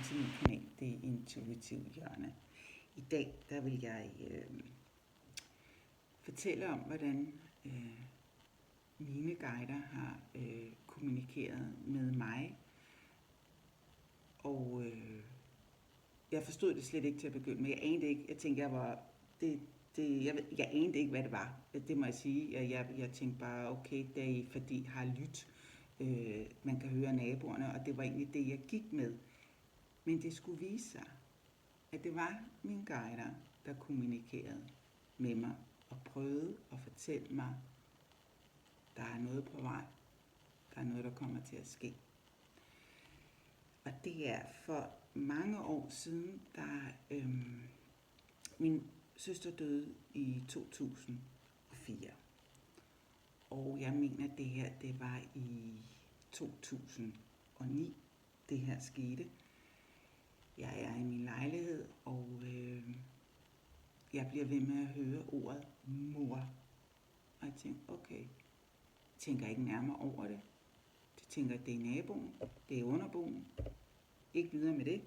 til min kanal, det er Intuitiv Hjørne. I dag der vil jeg fortælle om, hvordan mine guider har kommunikeret med mig. Og jeg forstod det slet ikke til at begynde med. Jeg anede ikke, jeg tænkte, jeg anede ikke, hvad det var. Det må jeg sige. Jeg tænkte bare, okay, det er fordi jeg har lyttet. Man kan høre naboerne, og det var egentlig det, jeg gik med. Men det skulle vise sig, at det var mine guider, der kommunikerede med mig og prøvede at fortælle mig, der er noget på vej, der er noget, der kommer til at ske. Og det er for mange år siden, min søster døde i 2004. Og jeg mener, at det her, det var i 2009, det her skete. Jeg er i min lejlighed, og jeg bliver ved med at høre ordet mor. Og jeg tænker, okay, jeg tænker ikke nærmere over det. Jeg tænker, at det er naboen, det er underboen. Ikke videre med det.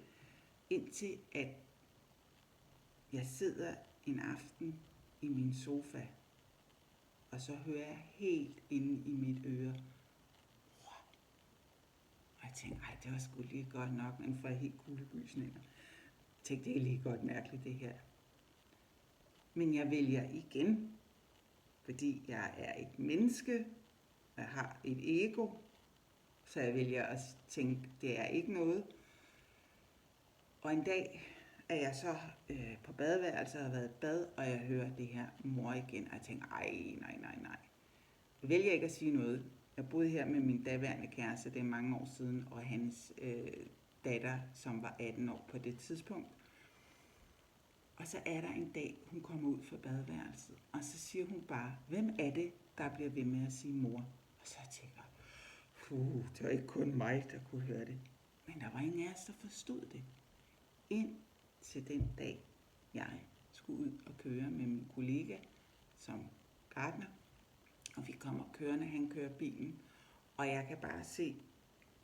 Indtil at jeg sidder en aften i min sofa, og så hører jeg helt inde i mit øre. Og jeg tænker, det var sgu lige godt nok, man får helt kuldegysninger. Jeg tænkte, det er lige godt mærkeligt det her. Men jeg vælger igen, fordi jeg er et menneske, jeg har et ego, så jeg vælger at tænke, det er ikke noget. Og en dag er jeg så på badeværelset og har været i bad, og jeg hører det her mor igen, og jeg tænker, nej. Jeg vælger ikke at sige noget. Jeg boede her med min daværende kæreste, det er mange år siden, og hans datter, som var 18 år på det tidspunkt. Og så er der en dag, hun kommer ud fra badeværelset, og så siger hun bare, hvem er det, der bliver ved med at sige mor? Og så tænker jeg, det var ikke kun mig, der kunne høre det. Men der var ingen af os, der forstod det. Ind til den dag, jeg skulle ud og køre med min kollega som gartner. Og vi kommer kørende, han kører bilen, og jeg kan bare se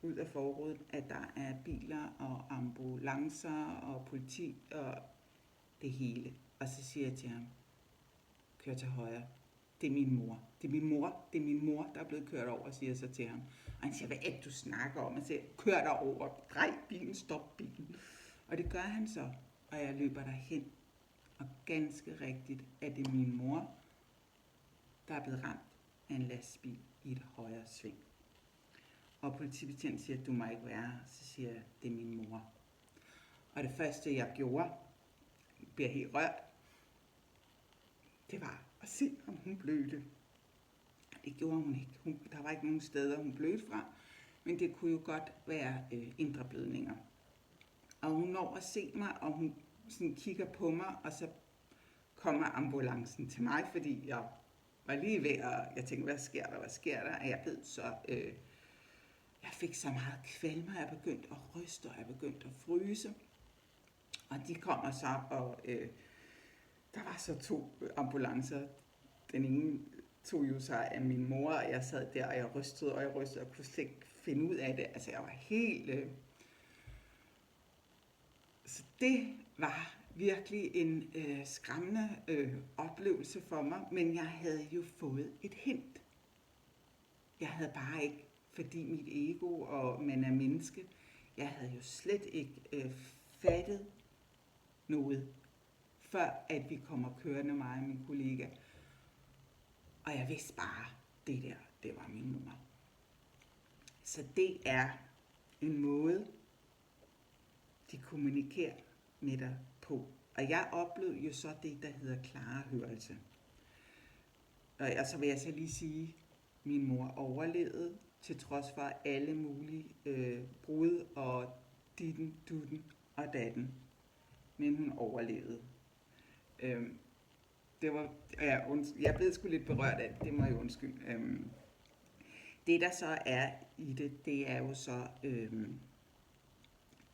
ud af forruden, at der er biler og ambulancer og politi og det hele. Og så siger jeg til ham, kør til højre, det er min mor. Det er min mor, der er blevet kørt over, siger jeg så til ham. Og han siger, hvad er det, du snakker om? Jeg siger, kør derover, drej bilen, stop bilen. Og det gør han så, og jeg løber derhen. Og ganske rigtigt, at det er min mor, der er blevet ramt af en lastbil i et højre sving. Og politibetjenten siger, du må ikke være her. Så siger jeg, det er min mor. Og det første, jeg gjorde, bliver helt rørt, det var at se, om hun blødte. Det gjorde hun ikke. Der var ikke nogen steder, hun blødte fra, men det kunne jo godt være indre blødninger. Og hun når at se mig, og hun sådan kigger på mig, og så kommer ambulancen til mig, fordi jeg var lige ved at, jeg tænkte, hvad sker der? Og jeg ved så, jeg fik så meget kvalme, jeg begyndte at ryste, og jeg begyndte at fryse. Og de kommer så, og der var så 2 ambulancer. Den ene tog jo sig af min mor, og jeg sad der, og jeg rystede, og kunne slet ikke finde ud af det. Altså, jeg var helt... Så det var virkelig en skræmmende oplevelse for mig, men jeg havde jo fået et hint. Jeg havde bare ikke, fordi mit ego og man er menneske, jeg havde jo slet ikke fattet noget, før at vi kommer kørende, mig og min kollega. Og jeg vidste bare, det var min mor. Så det er en måde, de kommunikerer med dig på. Og jeg oplevede jo så det, der hedder klarhørelse. Og så vil jeg så lige sige, at min mor overlevede, til trods for alle mulige brud og ditten, dutten og datten. Men hun overlevede. Det var, jeg blev sgu lidt berørt af det må jeg undskylde. Det der så er i det, det er jo så,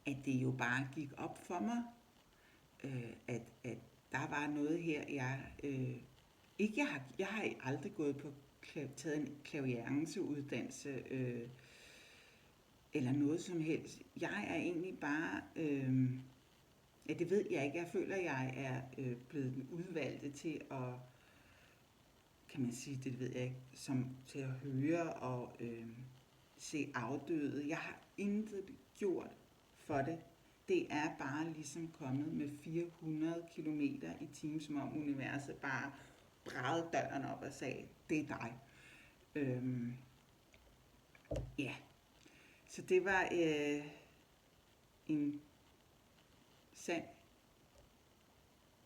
at det jo bare gik op for mig, at der var noget her, jeg har aldrig gået på taget en clairvoyance-uddannelse, eller noget som helst. Jeg er egentlig bare, ja, det ved jeg ikke, jeg føler, jeg er blevet den udvalgte til at, kan man sige, det ved jeg ikke, som til at høre og se afdøde. Jeg har intet gjort for det. Det er bare ligesom kommet med 400 kilometer i timen, som om universet bare bragede døren op og sagde, det er dig. Ja, så det var en sand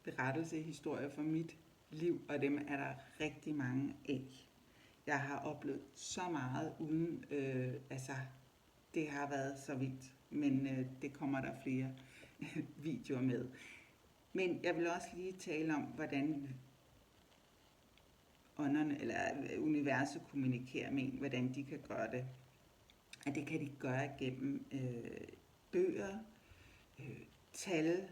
berettelse, historie fra mit liv, og dem er der rigtig mange af. Jeg har oplevet så meget uden, altså det har været så vildt, men det kommer der flere videoer med. Men jeg vil også lige tale om, hvordan ånderne, eller universet kommunikerer med en, hvordan de kan gøre det. At det kan de gøre gennem bøger, tal,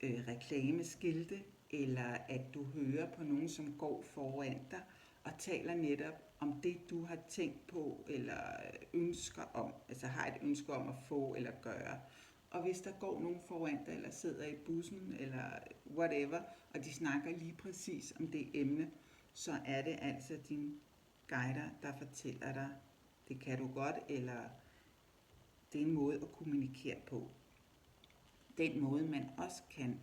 reklameskilte, eller at du hører på nogen, som går foran dig og taler netop om det, du har tænkt på eller ønsker om, altså har et ønske om at få eller gøre. Og hvis der går nogen foran dig, eller sidder i bussen, eller whatever, og de snakker lige præcis om det emne, så er det altså dine guider, der fortæller dig, det kan du godt, eller det er en måde at kommunikere på. Den måde, man også kan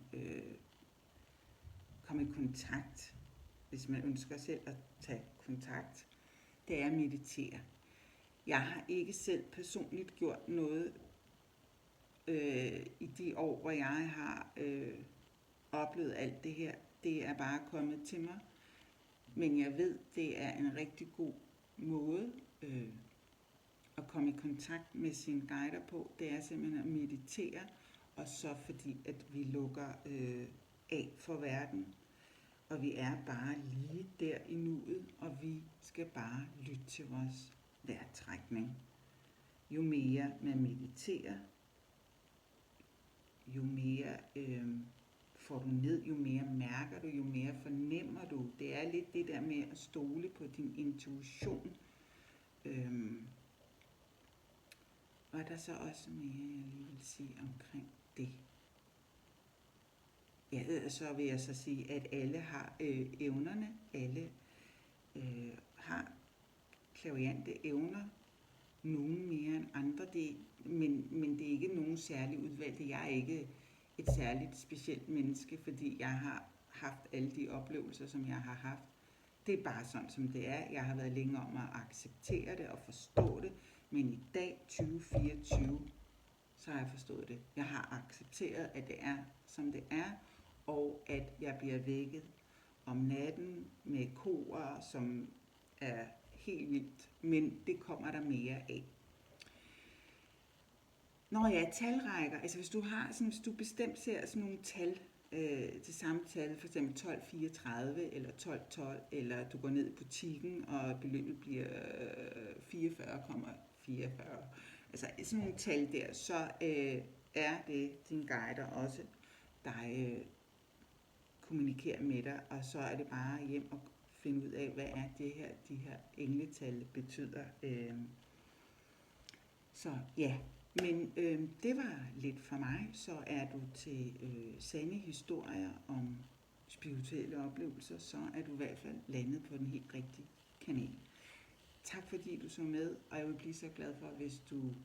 komme i kontakt, hvis man ønsker selv at tage kontakt, det er at meditere. Jeg har ikke selv personligt gjort noget i de år, hvor jeg har oplevet alt det her. Det er bare kommet til mig. Men jeg ved, det er en rigtig god måde at komme i kontakt med sine guider på. Det er simpelthen at meditere, og så fordi, at vi lukker af for verden. Og vi er bare lige der i nuet, og vi skal bare lytte til vores vejrtrækning. Jo mere man mediterer, jo mere får du ned, jo mere mærker du, jo mere fornemmer du. Det er lidt det der med at stole på din intuition. Og er der så også mere, jeg lige vil sige omkring det? Ja, så vil jeg så sige, at alle har evnerne. Alle har klaviante evner. Nogle mere end andre. Men det er ikke nogen særlig udvalgte. Jeg er ikke et særligt specielt menneske, fordi jeg har haft alle de oplevelser, som jeg har haft. Det er bare sådan, som det er. Jeg har været længe om at acceptere det og forstå det. Men i dag, 2024, så har jeg forstået det. Jeg har accepteret, at det er, som det er, og at jeg bliver vækket om natten med koer, som er helt vildt. Men det kommer der mere af. Når jeg er talrækker, altså hvis du har sådan, hvis du bestemt ser sådan nogle tal, til samme tal, for eksempel 1234 eller 1212, eller du går ned i butikken, og beløbet bliver 44,44. Altså sådan nogle tal der, så er det din guider også, der kommunikerer med dig, og så er det bare hjem og finde ud af, hvad er det her, de her engletal betyder. Så ja, men det var lidt for mig. Så er du til sande historier om spirituelle oplevelser, så er du i hvert fald landet på den helt rigtige kanal. Tak fordi du så med, og jeg vil blive så glad for, hvis du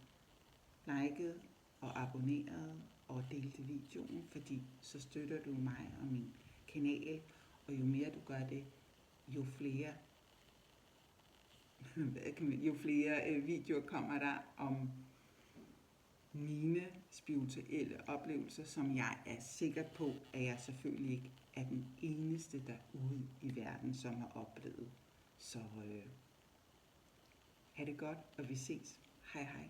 likede og abonnerede og delte videoen, fordi så støtter du mig og min kanal, og jo mere du gør det, jo flere videoer kommer der om mine spirituelle oplevelser, som jeg er sikker på, at jeg selvfølgelig ikke er den eneste derude i verden, som har oplevet. Så ha' det godt, og vi ses. Hej hej.